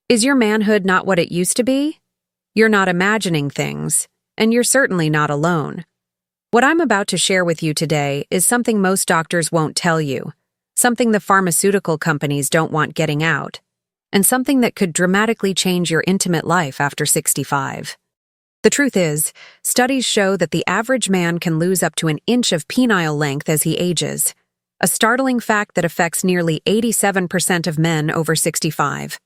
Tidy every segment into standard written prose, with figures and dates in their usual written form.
Is your manhood not what it used to be? You're not imagining things, and you're certainly not alone. What I'm about to share with you today is something most doctors won't tell you, something the pharmaceutical companies don't want getting out, and something that could dramatically change your intimate life after 65. The truth is, studies show that the average man can lose up to an inch of penile length as he ages, a startling fact that affects nearly 87% of men over 65.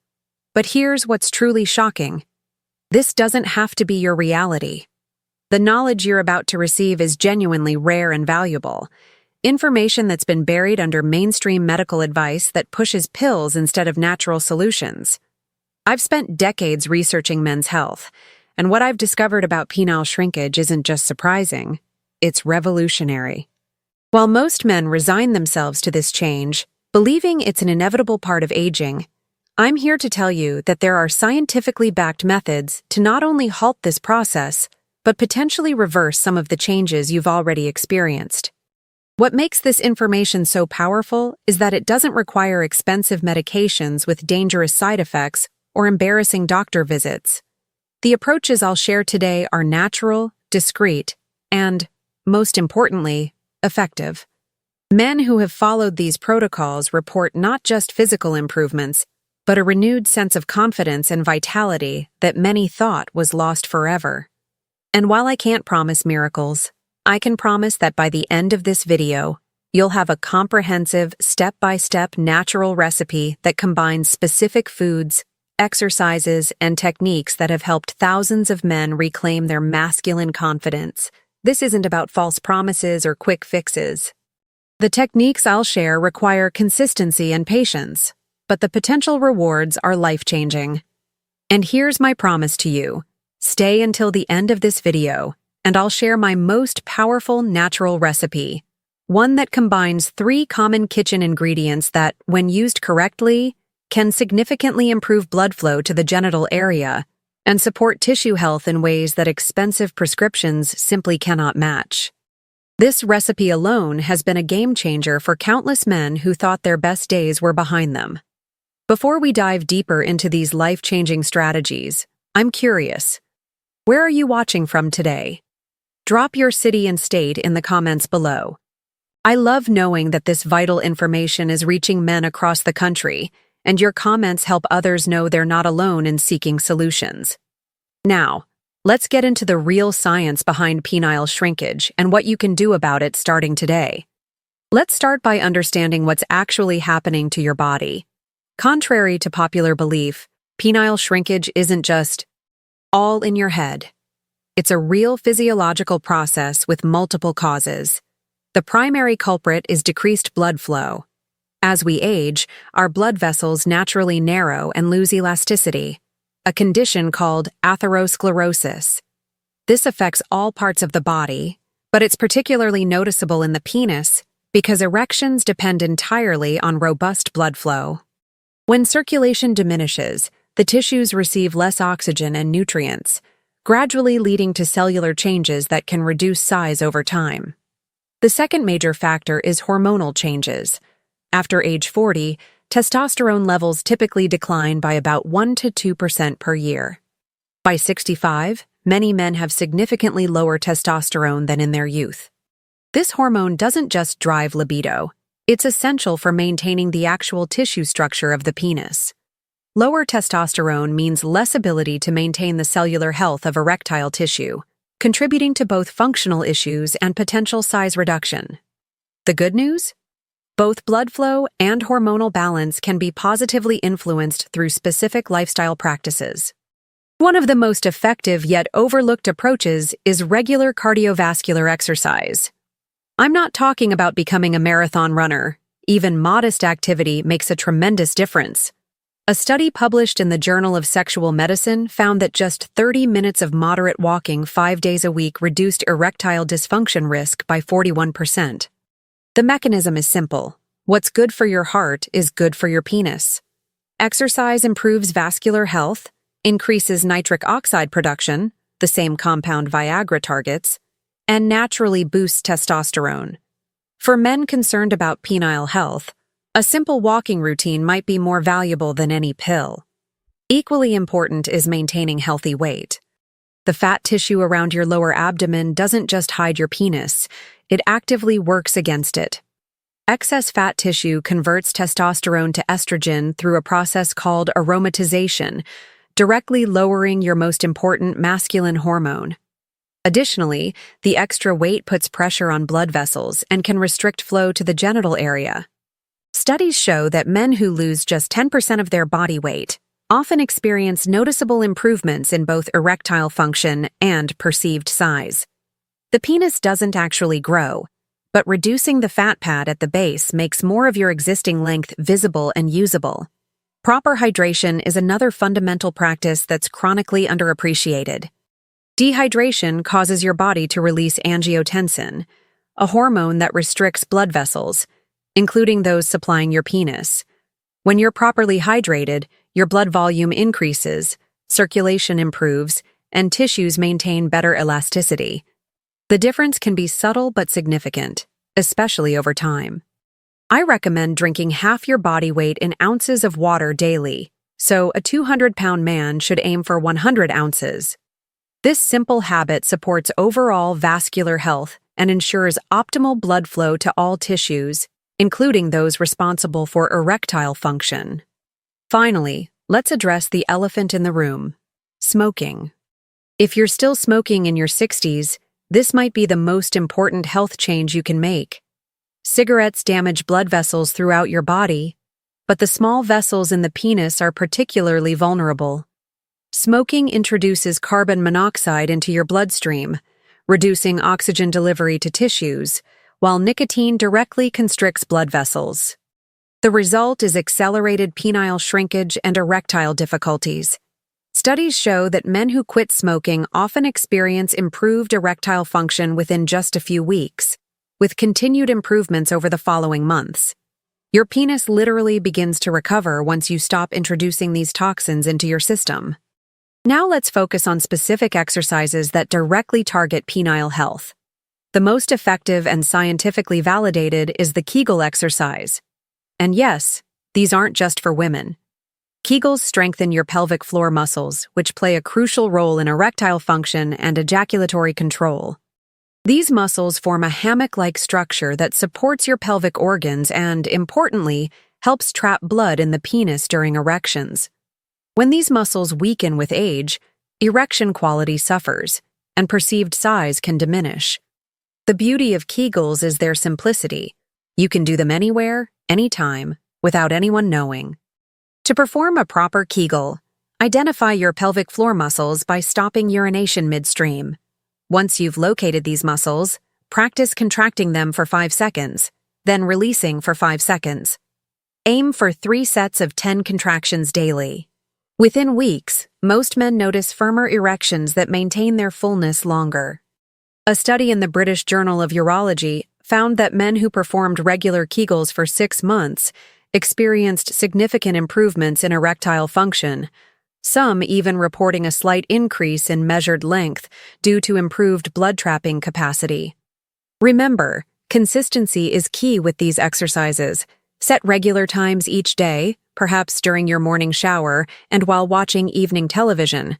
But here's what's truly shocking. This doesn't have to be your reality. The knowledge you're about to receive is genuinely rare and valuable. Information that's been buried under mainstream medical advice that pushes pills instead of natural solutions. I've spent decades researching men's health, and what I've discovered about penile shrinkage isn't just surprising, it's revolutionary. While most men resign themselves to this change, believing it's an inevitable part of aging, I'm here to tell you that there are scientifically backed methods to not only halt this process, but potentially reverse some of the changes you've already experienced. What makes this information so powerful is that it doesn't require expensive medications with dangerous side effects or embarrassing doctor visits. The approaches I'll share today are natural, discreet, and, most importantly, effective. Men who have followed these protocols report not just physical improvements, but a renewed sense of confidence and vitality that many thought was lost forever. And while I can't promise miracles, I can promise that by the end of this video, you'll have a comprehensive, step-by-step natural recipe that combines specific foods, exercises, and techniques that have helped thousands of men reclaim their masculine confidence. This isn't about false promises or quick fixes. The techniques I'll share require consistency and patience, but the potential rewards are life-changing. And here's my promise to you. Stay until the end of this video, and I'll share my most powerful natural recipe, one that combines 3 common kitchen ingredients that, when used correctly, can significantly improve blood flow to the genital area and support tissue health in ways that expensive prescriptions simply cannot match. This recipe alone has been a game-changer for countless men who thought their best days were behind them. Before we dive deeper into these life-changing strategies, I'm curious. Where are you watching from today? Drop your city and state in the comments below. I love knowing that this vital information is reaching men across the country, and your comments help others know they're not alone in seeking solutions. Now, let's get into the real science behind penile shrinkage and what you can do about it starting today. Let's start by understanding what's actually happening to your body. Contrary to popular belief, penile shrinkage isn't just all in your head. It's a real physiological process with multiple causes. The primary culprit is decreased blood flow. As we age, our blood vessels naturally narrow and lose elasticity, a condition called atherosclerosis. This affects all parts of the body, but it's particularly noticeable in the penis because erections depend entirely on robust blood flow. When circulation diminishes, the tissues receive less oxygen and nutrients, gradually leading to cellular changes that can reduce size over time. The second major factor is hormonal changes. After age 40, testosterone levels typically decline by about 1 to 2% per year. By 65, many men have significantly lower testosterone than in their youth. This hormone doesn't just drive libido. It's essential for maintaining the actual tissue structure of the penis. Lower testosterone means less ability to maintain the cellular health of erectile tissue, contributing to both functional issues and potential size reduction. The good news? Both blood flow and hormonal balance can be positively influenced through specific lifestyle practices. One of the most effective yet overlooked approaches is regular cardiovascular exercise. I'm not talking about becoming a marathon runner. Even modest activity makes a tremendous difference. A study published in the Journal of Sexual Medicine found that just 30 minutes of moderate walking 5 days a week reduced erectile dysfunction risk by 41%. The mechanism is simple. What's good for your heart is good for your penis. Exercise improves vascular health, increases nitric oxide production, the same compound Viagra targets, and naturally boosts testosterone. For men concerned about penile health, a simple walking routine might be more valuable than any pill. Equally important is maintaining healthy weight. The fat tissue around your lower abdomen doesn't just hide your penis, it actively works against it. Excess fat tissue converts testosterone to estrogen through a process called aromatization, directly lowering your most important masculine hormone. Additionally, the extra weight puts pressure on blood vessels and can restrict flow to the genital area. Studies show that men who lose just 10% of their body weight often experience noticeable improvements in both erectile function and perceived size. The penis doesn't actually grow, but reducing the fat pad at the base makes more of your existing length visible and usable. Proper hydration is another fundamental practice that's chronically underappreciated. Dehydration causes your body to release angiotensin, a hormone that restricts blood vessels, including those supplying your penis. When you're properly hydrated, your blood volume increases, circulation improves, and tissues maintain better elasticity. The difference can be subtle but significant, especially over time. I recommend drinking half your body weight in ounces of water daily, so a 200-pound man should aim for 100 ounces. This simple habit supports overall vascular health and ensures optimal blood flow to all tissues, including those responsible for erectile function. Finally, let's address the elephant in the room: smoking. If you're still smoking in your 60s, this might be the most important health change you can make. Cigarettes damage blood vessels throughout your body, but the small vessels in the penis are particularly vulnerable. Smoking introduces carbon monoxide into your bloodstream, reducing oxygen delivery to tissues, while nicotine directly constricts blood vessels. The result is accelerated penile shrinkage and erectile difficulties. Studies show that men who quit smoking often experience improved erectile function within just a few weeks, with continued improvements over the following months. Your penis literally begins to recover once you stop introducing these toxins into your system. Now let's focus on specific exercises that directly target penile health. The most effective and scientifically validated is the Kegel exercise. And yes, these aren't just for women. Kegels strengthen your pelvic floor muscles, which play a crucial role in erectile function and ejaculatory control. These muscles form a hammock-like structure that supports your pelvic organs and, importantly, helps trap blood in the penis during erections. When these muscles weaken with age, erection quality suffers, and perceived size can diminish. The beauty of Kegels is their simplicity. You can do them anywhere, anytime, without anyone knowing. To perform a proper Kegel, identify your pelvic floor muscles by stopping urination midstream. Once you've located these muscles, practice contracting them for 5 seconds, then releasing for 5 seconds. Aim for 3 sets of 10 contractions daily. Within weeks, most men notice firmer erections that maintain their fullness longer. A study in the British Journal of Urology found that men who performed regular Kegels for 6 months experienced significant improvements in erectile function, some even reporting a slight increase in measured length due to improved blood-trapping capacity. Remember, consistency is key with these exercises. Set regular times each day, perhaps during your morning shower and while watching evening television.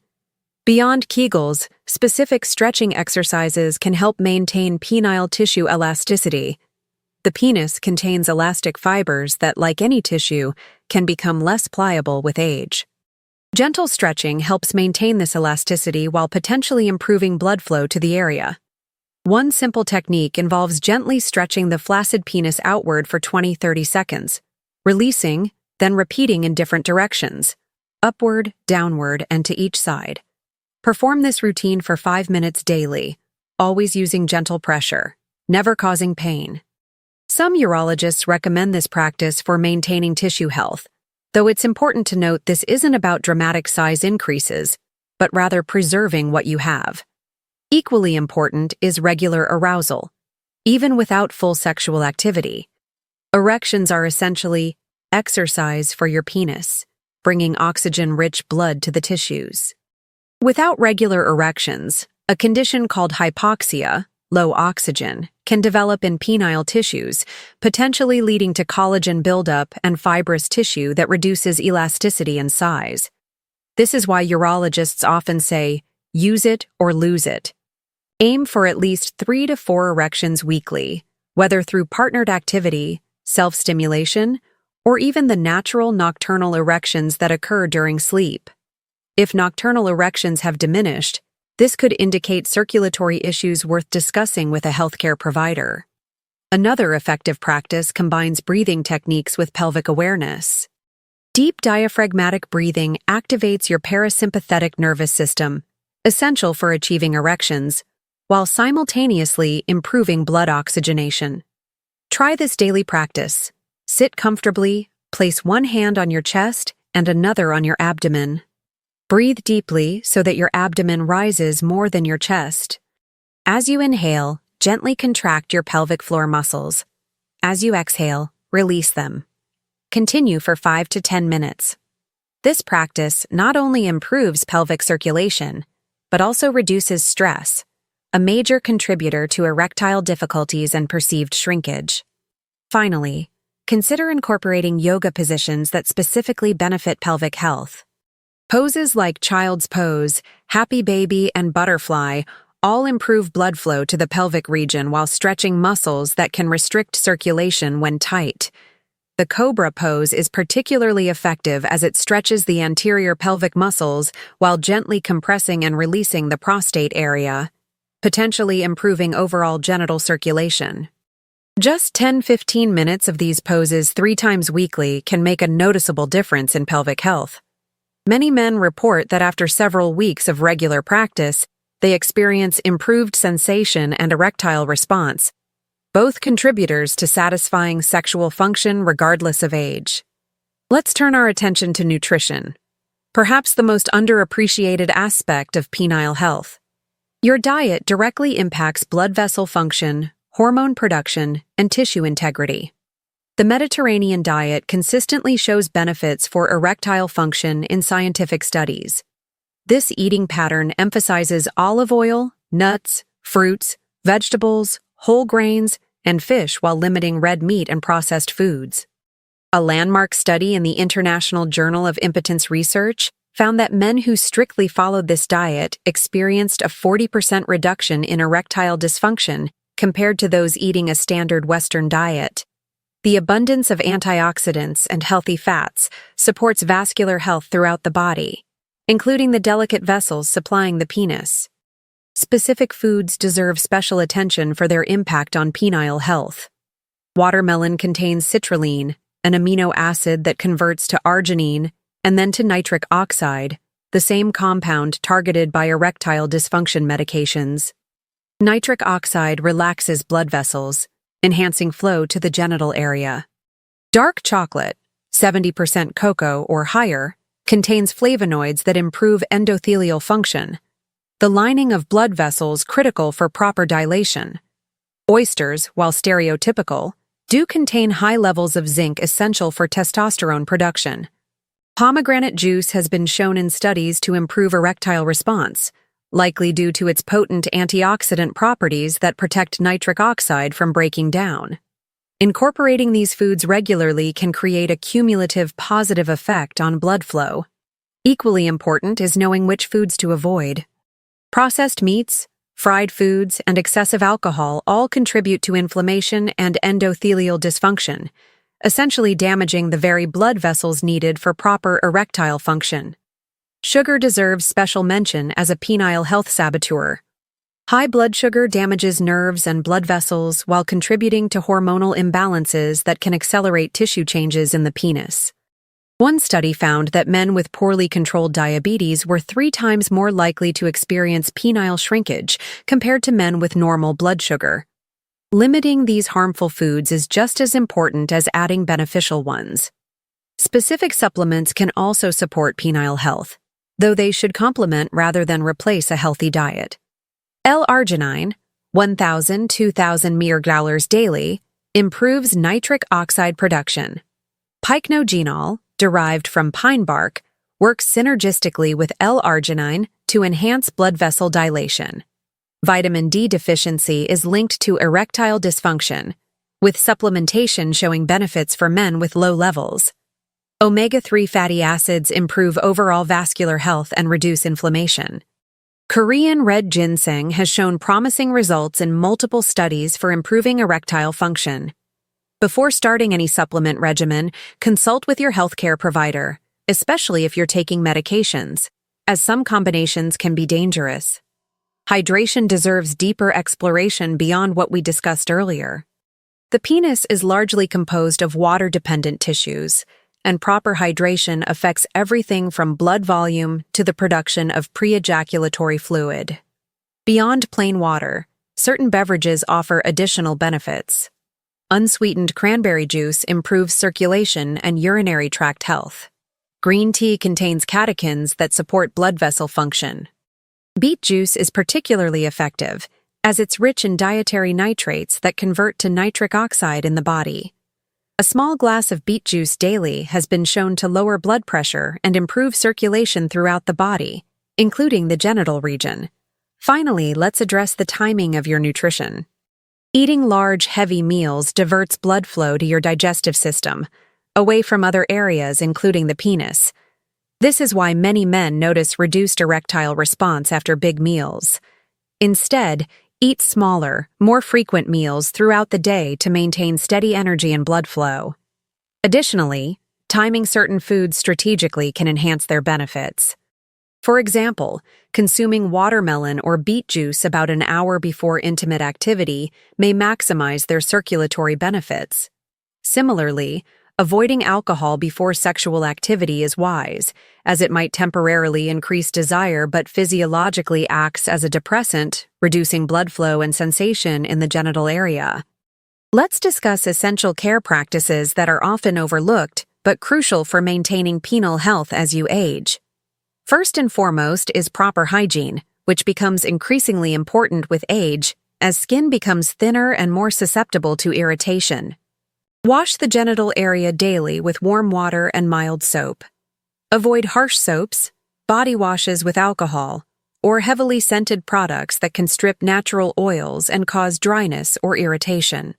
Beyond Kegels, specific stretching exercises can help maintain penile tissue elasticity. The penis contains elastic fibers that, like any tissue, can become less pliable with age. Gentle stretching helps maintain this elasticity while potentially improving blood flow to the area. One simple technique involves gently stretching the flaccid penis outward for 20-30 seconds, releasing, then repeating in different directions, upward, downward, and to each side. Perform this routine for 5 minutes daily, always using gentle pressure, never causing pain. Some urologists recommend this practice for maintaining tissue health, though it's important to note this isn't about dramatic size increases, but rather preserving what you have. Equally important is regular arousal, even without full sexual activity. Erections are essentially exercise for your penis, bringing oxygen-rich blood to the tissues. Without regular erections, a condition called hypoxia, low oxygen, can develop in penile tissues, potentially leading to collagen buildup and fibrous tissue that reduces elasticity and size. This is why urologists often say, use it or lose it. Aim for at least 3 to 4 erections weekly, whether through partnered activity, self-stimulation, or even the natural nocturnal erections that occur during sleep. If nocturnal erections have diminished, this could indicate circulatory issues worth discussing with a healthcare provider. Another effective practice combines breathing techniques with pelvic awareness. Deep diaphragmatic breathing activates your parasympathetic nervous system, essential for achieving erections, while simultaneously improving blood oxygenation. Try this daily practice. Sit comfortably, place one hand on your chest and another on your abdomen. Breathe deeply so that your abdomen rises more than your chest. As you inhale, gently contract your pelvic floor muscles. As you exhale, release them. Continue for 5 to 10 minutes. This practice not only improves pelvic circulation, but also reduces stress, a major contributor to erectile difficulties and perceived shrinkage. Finally, consider incorporating yoga positions that specifically benefit pelvic health. Poses like child's pose, happy baby, and butterfly all improve blood flow to the pelvic region while stretching muscles that can restrict circulation when tight. The cobra pose is particularly effective as it stretches the anterior pelvic muscles while gently compressing and releasing the prostate area, potentially improving overall genital circulation. Just 10-15 minutes of these poses 3 times weekly can make a noticeable difference in pelvic health. Many men report that after several weeks of regular practice, they experience improved sensation and erectile response, both contributors to satisfying sexual function regardless of age. Let's turn our attention to nutrition, perhaps the most underappreciated aspect of penile health. Your diet directly impacts blood vessel function, hormone production, and tissue integrity. The Mediterranean diet consistently shows benefits for erectile function in scientific studies. This eating pattern emphasizes olive oil, nuts, fruits, vegetables, whole grains, and fish while limiting red meat and processed foods. A landmark study in the International Journal of Impotence Research found that men who strictly followed this diet experienced a 40% reduction in erectile dysfunction compared to those eating a standard Western diet. The abundance of antioxidants and healthy fats supports vascular health throughout the body, including the delicate vessels supplying the penis. Specific foods deserve special attention for their impact on penile health. Watermelon contains citrulline, an amino acid that converts to arginine and then to nitric oxide, the same compound targeted by erectile dysfunction medications. Nitric oxide relaxes blood vessels, enhancing flow to the genital area. Dark chocolate, 70% cocoa or higher, contains flavonoids that improve endothelial function, the lining of blood vessels critical for proper dilation. Oysters, while stereotypical, do contain high levels of zinc essential for testosterone production. Pomegranate juice has been shown in studies to improve erectile response, likely due to its potent antioxidant properties that protect nitric oxide from breaking down. Incorporating these foods regularly can create a cumulative positive effect on blood flow. Equally important is knowing which foods to avoid. Processed meats, fried foods, and excessive alcohol all contribute to inflammation and endothelial dysfunction, essentially damaging the very blood vessels needed for proper erectile function. Sugar deserves special mention as a penile health saboteur. High blood sugar damages nerves and blood vessels while contributing to hormonal imbalances that can accelerate tissue changes in the penis. One study found that men with poorly controlled diabetes were 3 times more likely to experience penile shrinkage compared to men with normal blood sugar. Limiting these harmful foods is just as important as adding beneficial ones. Specific supplements can also support penile health, though they should complement rather than replace a healthy diet. L-arginine, 1,000–2,000 mg daily, improves nitric oxide production. Pycnogenol, derived from pine bark, works synergistically with L-arginine to enhance blood vessel dilation. Vitamin D deficiency is linked to erectile dysfunction, with supplementation showing benefits for men with low levels. Omega-3 fatty acids improve overall vascular health and reduce inflammation. Korean red ginseng has shown promising results in multiple studies for improving erectile function. Before starting any supplement regimen, consult with your healthcare provider, especially if you're taking medications, as some combinations can be dangerous. Hydration deserves deeper exploration beyond what we discussed earlier. The penis is largely composed of water-dependent tissues, and proper hydration affects everything from blood volume to the production of pre-ejaculatory fluid. Beyond plain water, certain beverages offer additional benefits. Unsweetened cranberry juice improves circulation and urinary tract health. Green tea contains catechins that support blood vessel function. Beet juice is particularly effective, as it's rich in dietary nitrates that convert to nitric oxide in the body. A small glass of beet juice daily has been shown to lower blood pressure and improve circulation throughout the body, including the genital region. Finally, let's address the timing of your nutrition. Eating large, heavy meals diverts blood flow to your digestive system, away from other areas including the penis. This is why many men notice reduced erectile response after big meals. Instead, eat smaller, more frequent meals throughout the day to maintain steady energy and blood flow. Additionally, timing certain foods strategically can enhance their benefits. For example, consuming watermelon or beet juice about an hour before intimate activity may maximize their circulatory benefits. Similarly, avoiding alcohol before sexual activity is wise, as it might temporarily increase desire but physiologically acts as a depressant, reducing blood flow and sensation in the genital area. Let's discuss essential care practices that are often overlooked but crucial for maintaining penile health as you age. First and foremost is proper hygiene, which becomes increasingly important with age as skin becomes thinner and more susceptible to irritation. Wash the genital area daily with warm water and mild soap. Avoid harsh soaps, body washes with alcohol, or heavily scented products that can strip natural oils and cause dryness or irritation.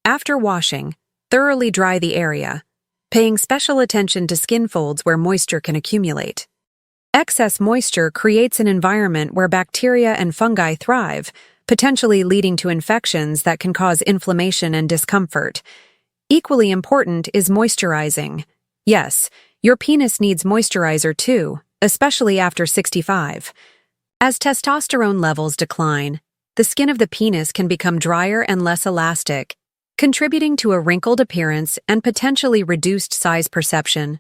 After washing, thoroughly dry the area, paying special attention to skin folds where moisture can accumulate. Excess moisture creates an environment where bacteria and fungi thrive, potentially leading to infections that can cause inflammation and discomfort. Equally important is moisturizing. Yes, your penis needs moisturizer too, especially after 65. As testosterone levels decline, the skin of the penis can become drier and less elastic, contributing to a wrinkled appearance and potentially reduced size perception.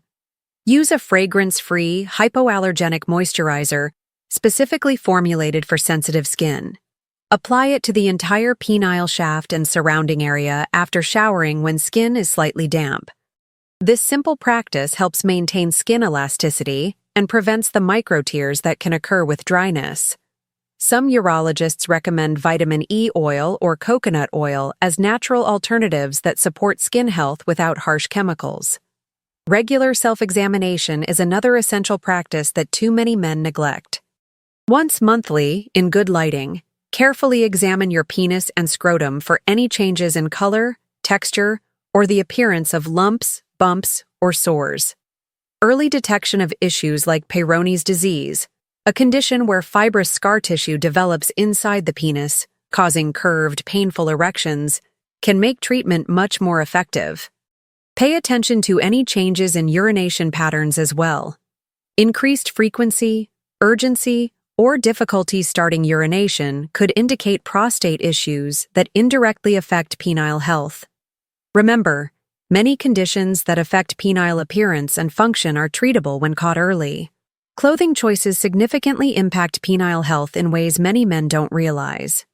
Use a fragrance-free, hypoallergenic moisturizer specifically formulated for sensitive skin. Apply it to the entire penile shaft and surrounding area after showering when skin is slightly damp. This simple practice helps maintain skin elasticity and prevents the microtears that can occur with dryness. Some urologists recommend vitamin E oil or coconut oil as natural alternatives that support skin health without harsh chemicals. Regular self-examination is another essential practice that too many men neglect. Once monthly, in good lighting, carefully examine your penis and scrotum for any changes in color, texture, or the appearance of lumps, bumps, or sores. Early detection of issues like Peyronie's disease, a condition where fibrous scar tissue develops inside the penis, causing curved, painful erections, can make treatment much more effective. Pay attention to any changes in urination patterns as well. Increased frequency, urgency, or difficulty starting urination could indicate prostate issues that indirectly affect penile health. Remember, many conditions that affect penile appearance and function are treatable when caught early. Clothing choices significantly impact penile health in ways many men don't realize.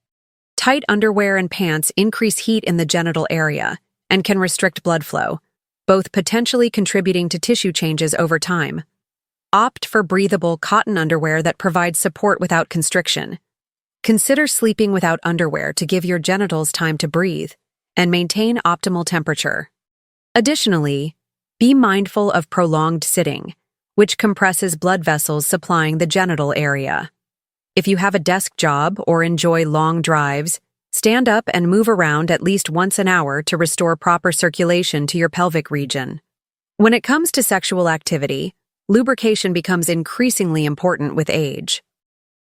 Tight underwear and pants increase heat in the genital area and can restrict blood flow, both potentially contributing to tissue changes over time. Opt for breathable cotton underwear that provides support without constriction. Consider sleeping without underwear to give your genitals time to breathe and maintain optimal temperature. Additionally, be mindful of prolonged sitting, which compresses blood vessels supplying the genital area. If you have a desk job or enjoy long drives, stand up and move around at least once an hour to restore proper circulation to your pelvic region. When it comes to sexual activity, lubrication becomes increasingly important with age.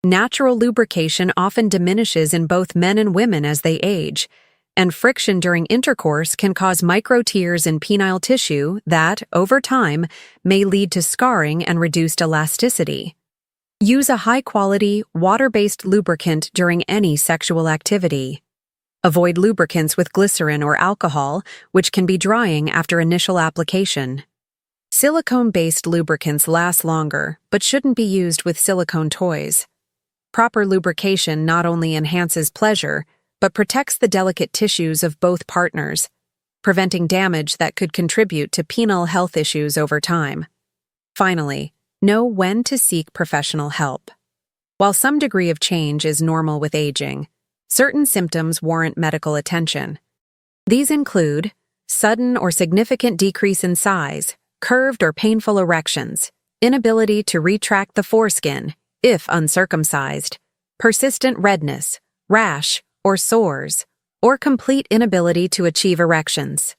Natural lubrication often diminishes in both men and women as they age, and friction during intercourse can cause micro-tears in penile tissue that, over time, may lead to scarring and reduced elasticity. Use a high-quality, water-based lubricant during any sexual activity. Avoid lubricants with glycerin or alcohol, which can be drying after initial application. Silicone-based lubricants last longer, but shouldn't be used with silicone toys. Proper lubrication not only enhances pleasure, but protects the delicate tissues of both partners, preventing damage that could contribute to penile health issues over time. Finally, know when to seek professional help. While some degree of change is normal with aging, certain symptoms warrant medical attention. These include sudden or significant decrease in size, curved or painful erections, inability to retract the foreskin, if uncircumcised, persistent redness, rash, or sores, or complete inability to achieve erections.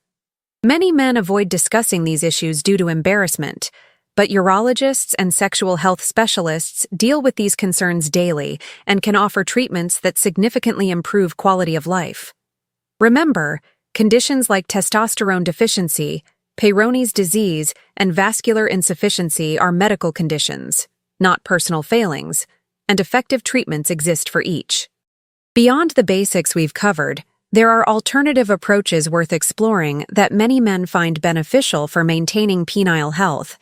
Many men avoid discussing these issues due to embarrassment, but urologists and sexual health specialists deal with these concerns daily and can offer treatments that significantly improve quality of life. Remember, conditions like testosterone deficiency, Peyronie's disease, and vascular insufficiency are medical conditions, not personal failings, and effective treatments exist for each. Beyond the basics we've covered, there are alternative approaches worth exploring that many men find beneficial for maintaining penile health.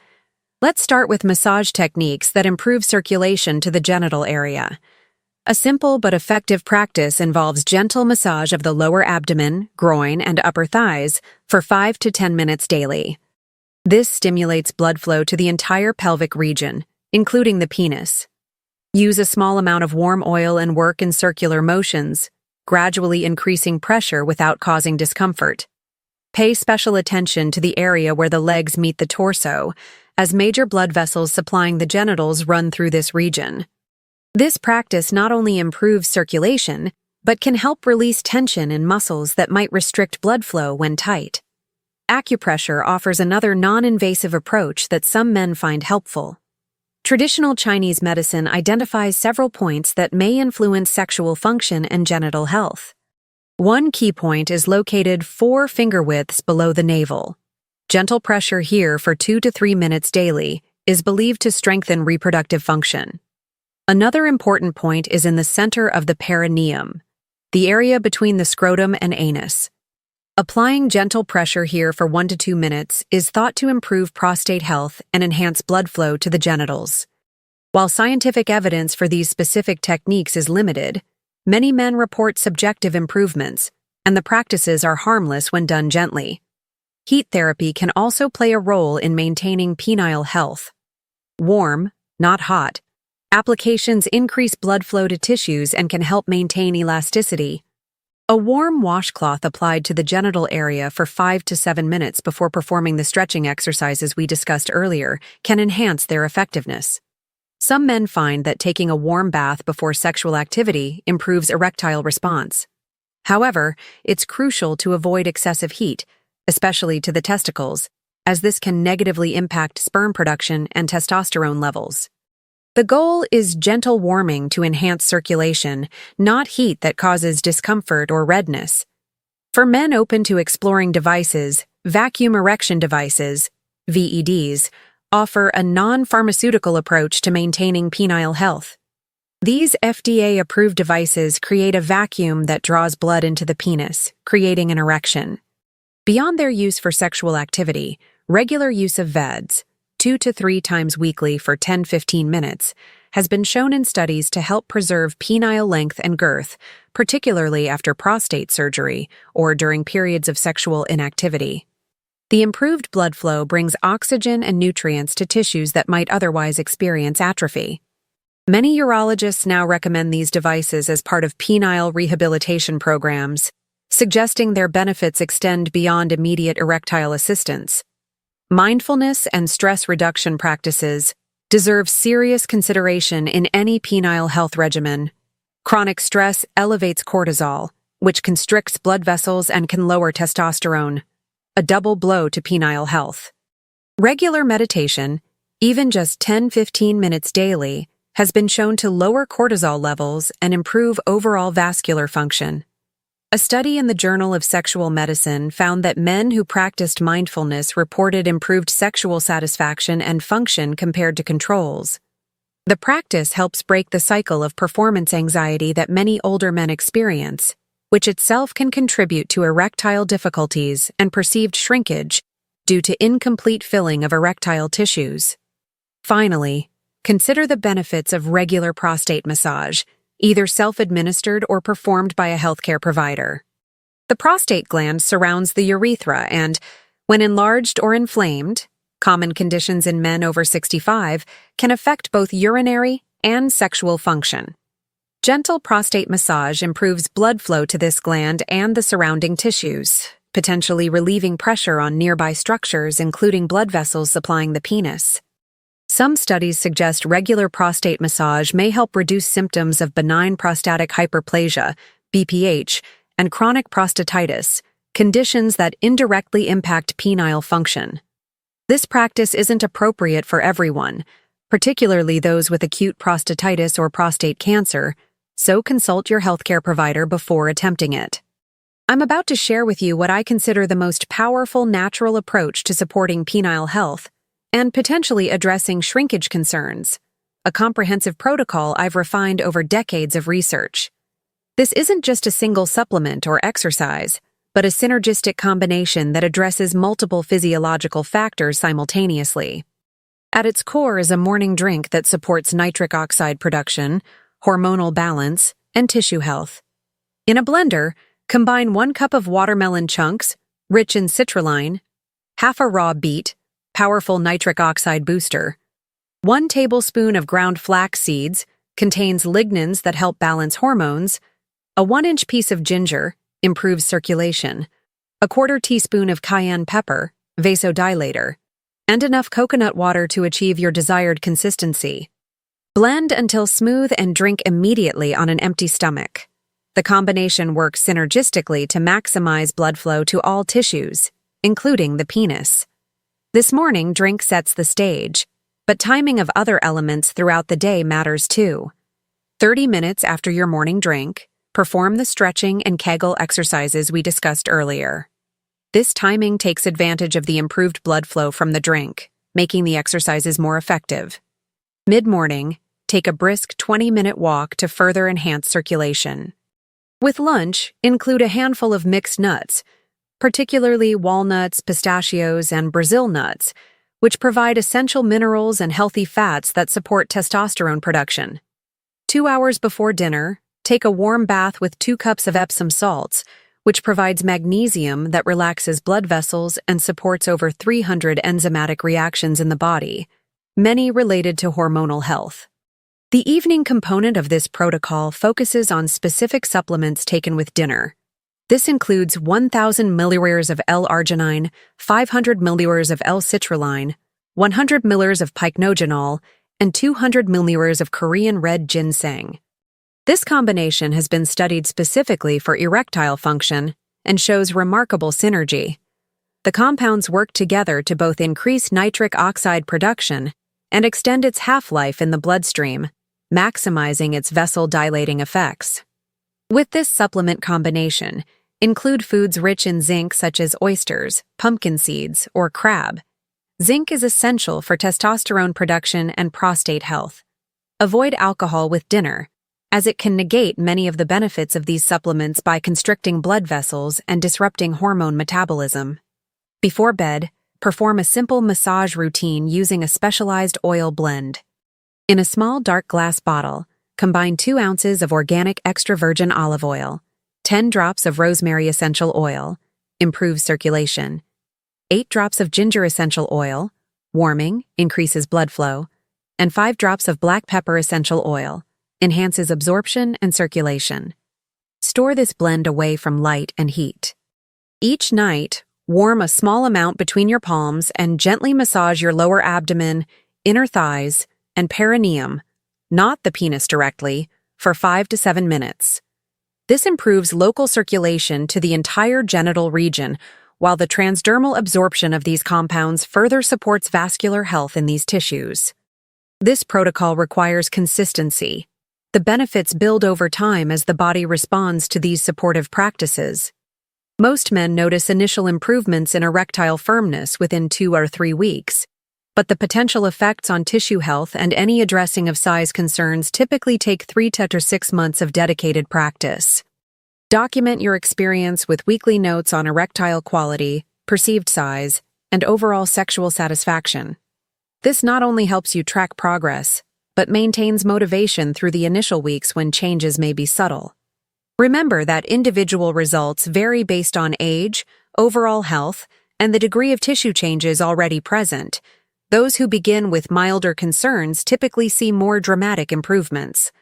Let's start with massage techniques that improve circulation to the genital area. A simple but effective practice involves gentle massage of the lower abdomen, groin, and upper thighs for 5 to 10 minutes daily. This stimulates blood flow to the entire pelvic region, including the penis. Use a small amount of warm oil and work in circular motions, gradually increasing pressure without causing discomfort. Pay special attention to the area where the legs meet the torso, as major blood vessels supplying the genitals run through this region. This practice not only improves circulation, but can help release tension in muscles that might restrict blood flow when tight. Acupressure offers another non-invasive approach that some men find helpful. Traditional Chinese medicine identifies several points that may influence sexual function and genital health. One key point is located 4 finger widths below the navel. Gentle pressure here for 2 to 3 minutes daily is believed to strengthen reproductive function. Another important point is in the center of the perineum, the area between the scrotum and anus. Applying gentle pressure here for 1 to 2 minutes is thought to improve prostate health and enhance blood flow to the genitals. While scientific evidence for these specific techniques is limited, many men report subjective improvements, and the practices are harmless when done gently. Heat therapy can also play a role in maintaining penile health. Warm, not hot, applications increase blood flow to tissues and can help maintain elasticity. A warm washcloth applied to the genital area for 5 to 7 minutes before performing the stretching exercises we discussed earlier can enhance their effectiveness. Some men find that taking a warm bath before sexual activity improves erectile response. However, it's crucial to avoid excessive heat, especially to the testicles, as this can negatively impact sperm production and testosterone levels. The goal is gentle warming to enhance circulation, not heat that causes discomfort or redness. For men open to exploring devices, vacuum erection devices, VEDs, offer a non-pharmaceutical approach to maintaining penile health. These FDA-approved devices create a vacuum that draws blood into the penis, creating an erection. Beyond their use for sexual activity, regular use of VEDs, 2 to 3 times weekly for 10-15 minutes, has been shown in studies to help preserve penile length and girth, particularly after prostate surgery or during periods of sexual inactivity. The improved blood flow brings oxygen and nutrients to tissues that might otherwise experience atrophy. Many urologists now recommend these devices as part of penile rehabilitation programs, suggesting their benefits extend beyond immediate erectile assistance. Mindfulness and stress reduction practices deserve serious consideration in any penile health regimen. Chronic stress elevates cortisol, which constricts blood vessels and can lower testosterone, a double blow to penile health. Regular meditation, even just 10-15 minutes daily, has been shown to lower cortisol levels and improve overall vascular function. A study in the Journal of Sexual Medicine found that men who practiced mindfulness reported improved sexual satisfaction and function compared to controls. The practice helps break the cycle of performance anxiety that many older men experience, which itself can contribute to erectile difficulties and perceived shrinkage due to incomplete filling of erectile tissues. Finally, consider the benefits of regular prostate massage, either self-administered or performed by a healthcare provider. The prostate gland surrounds the urethra and, when enlarged or inflamed, common conditions in men over 65, can affect both urinary and sexual function. Gentle prostate massage improves blood flow to this gland and the surrounding tissues, potentially relieving pressure on nearby structures, including blood vessels supplying the penis. Some studies suggest regular prostate massage may help reduce symptoms of benign prostatic hyperplasia, BPH, and chronic prostatitis, conditions that indirectly impact penile function. This practice isn't appropriate for everyone, particularly those with acute prostatitis or prostate cancer, so consult your healthcare provider before attempting it. I'm about to share with you what I consider the most powerful natural approach to supporting penile health and potentially addressing shrinkage concerns, a comprehensive protocol I've refined over decades of research. This isn't just a single supplement or exercise, but a synergistic combination that addresses multiple physiological factors simultaneously. At its core is a morning drink that supports nitric oxide production, hormonal balance, and tissue health. In a blender, combine 1 cup of watermelon chunks, rich in citrulline, half a raw beet, powerful nitric oxide booster, 1 tablespoon of ground flax seeds, contains lignans that help balance hormones, a 1-inch piece of ginger, improves circulation, a 1/4 teaspoon of cayenne pepper, vasodilator, and enough coconut water to achieve your desired consistency. Blend until smooth and drink immediately on an empty stomach. The combination works synergistically to maximize blood flow to all tissues, including the penis. This morning drink sets the stage, but timing of other elements throughout the day matters too. 30 minutes after your morning drink, perform the stretching and Kegel exercises we discussed earlier. This timing takes advantage of the improved blood flow from the drink, making the exercises more effective. Mid-morning, take a brisk 20-minute walk to further enhance circulation. With lunch, include a handful of mixed nuts, particularly walnuts, pistachios, and Brazil nuts, which provide essential minerals and healthy fats that support testosterone production. 2 hours before dinner, take a warm bath with 2 cups of Epsom salts, which provides magnesium that relaxes blood vessels and supports over 300 enzymatic reactions in the body, many related to hormonal health. The evening component of this protocol focuses on specific supplements taken with dinner. This includes 1,000 milliliters of L-arginine, 500 milliliters of L-citrulline, 100 milliliters of pycnogenol, and 200 milliliters of Korean red ginseng. This combination has been studied specifically for erectile function and shows remarkable synergy. The compounds work together to both increase nitric oxide production and extend its half-life in the bloodstream, maximizing its vessel-dilating effects. With this supplement combination, include foods rich in zinc such as oysters, pumpkin seeds, or crab. Zinc is essential for testosterone production and prostate health. Avoid alcohol with dinner, as it can negate many of the benefits of these supplements by constricting blood vessels and disrupting hormone metabolism. Before bed, perform a simple massage routine using a specialized oil blend. In a small dark glass bottle, combine 2 ounces of organic extra virgin olive oil, 10 drops of rosemary essential oil, improves circulation, 8 drops of ginger essential oil, warming, increases blood flow, and 5 drops of black pepper essential oil, enhances absorption and circulation. Store this blend away from light and heat. Each night, warm a small amount between your palms and gently massage your lower abdomen, inner thighs, and perineum, not the penis directly, for 5 to 7 minutes. This improves local circulation to the entire genital region while the transdermal absorption of these compounds further supports vascular health in these tissues. This protocol requires consistency. The benefits build over time as the body responds to these supportive practices. Most men notice initial improvements in erectile firmness within 2 or 3 weeks, but the potential effects on tissue health and any addressing of size concerns typically take 3 to 6 months of dedicated practice. Document your experience with weekly notes on erectile quality, perceived size, and overall sexual satisfaction. This not only helps you track progress, but maintains motivation through the initial weeks when changes may be subtle. Remember that individual results vary based on age, overall health, and the degree of tissue changes already present. Those who begin with milder concerns typically see more dramatic improvements.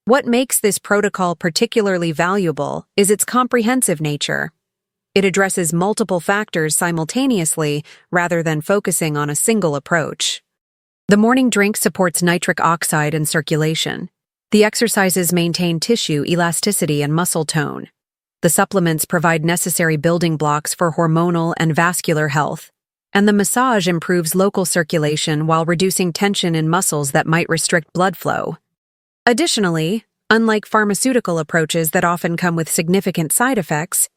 What makes this protocol particularly valuable is its comprehensive nature. It addresses multiple factors simultaneously rather than focusing on a single approach. The morning drink supports nitric oxide and circulation. The exercises maintain tissue elasticity and muscle tone. The supplements provide necessary building blocks for hormonal and vascular health. And the massage improves local circulation while reducing tension in muscles that might restrict blood flow. Additionally, unlike pharmaceutical approaches that often come with significant side effects,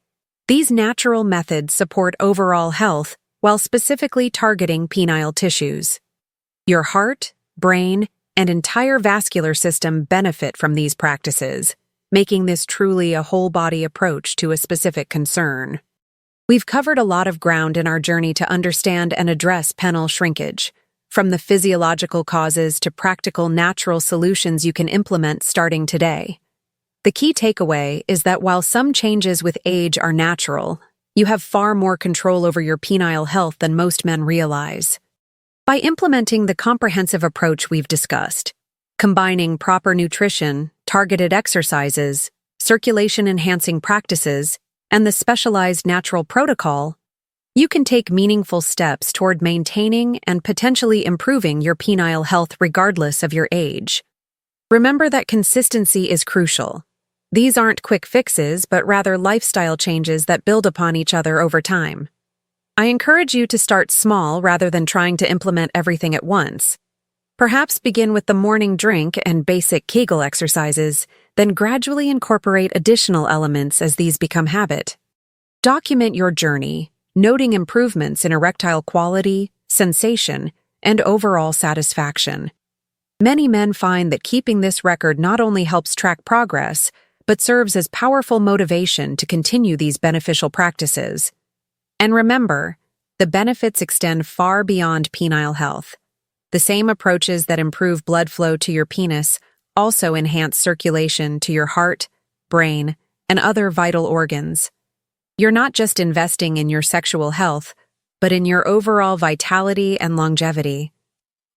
these natural methods support overall health while specifically targeting penile tissues. Your heart, brain, and entire vascular system benefit from these practices, making this truly a whole-body approach to a specific concern. We've covered a lot of ground in our journey to understand and address penile shrinkage, from the physiological causes to practical natural solutions you can implement starting today. The key takeaway is that while some changes with age are natural, you have far more control over your penile health than most men realize. By implementing the comprehensive approach we've discussed, combining proper nutrition, targeted exercises, circulation-enhancing practices, and the specialized natural protocol, you can take meaningful steps toward maintaining and potentially improving your penile health regardless of your age. Remember that consistency is crucial. These aren't quick fixes, but rather lifestyle changes that build upon each other over time. I encourage you to start small rather than trying to implement everything at once. Perhaps begin with the morning drink and basic Kegel exercises, then gradually incorporate additional elements as these become habit. Document your journey, noting improvements in erectile quality, sensation, and overall satisfaction. Many men find that keeping this record not only helps track progress, but serves as powerful motivation to continue these beneficial practices. And remember, the benefits extend far beyond penile health. The same approaches that improve blood flow to your penis also enhance circulation to your heart, brain, and other vital organs. You're not just investing in your sexual health, but in your overall vitality and longevity.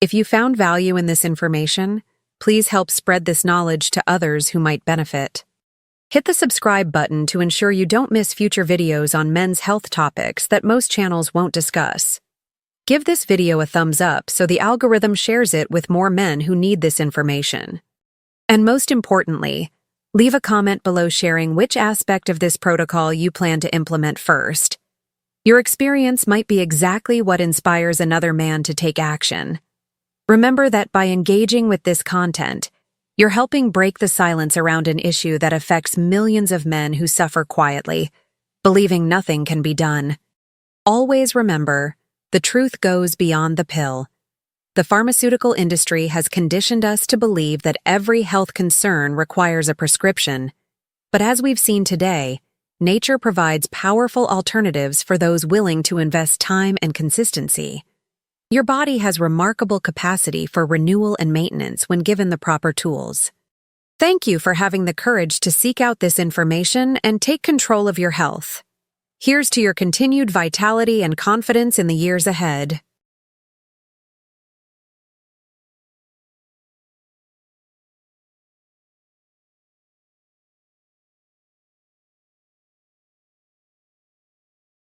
If you found value in this information, please help spread this knowledge to others who might benefit. Hit the subscribe button to ensure you don't miss future videos on men's health topics that most channels won't discuss. Give this video a thumbs up so the algorithm shares it with more men who need this information. And most importantly, leave a comment below sharing which aspect of this protocol you plan to implement first. Your experience might be exactly what inspires another man to take action. Remember that by engaging with this content, you're helping break the silence around an issue that affects millions of men who suffer quietly, believing nothing can be done. Always remember, the truth goes beyond the pill. The pharmaceutical industry has conditioned us to believe that every health concern requires a prescription. But as we've seen today, nature provides powerful alternatives for those willing to invest time and consistency. Your body has remarkable capacity for renewal and maintenance when given the proper tools. Thank you for having the courage to seek out this information and take control of your health. Here's to your continued vitality and confidence in the years ahead.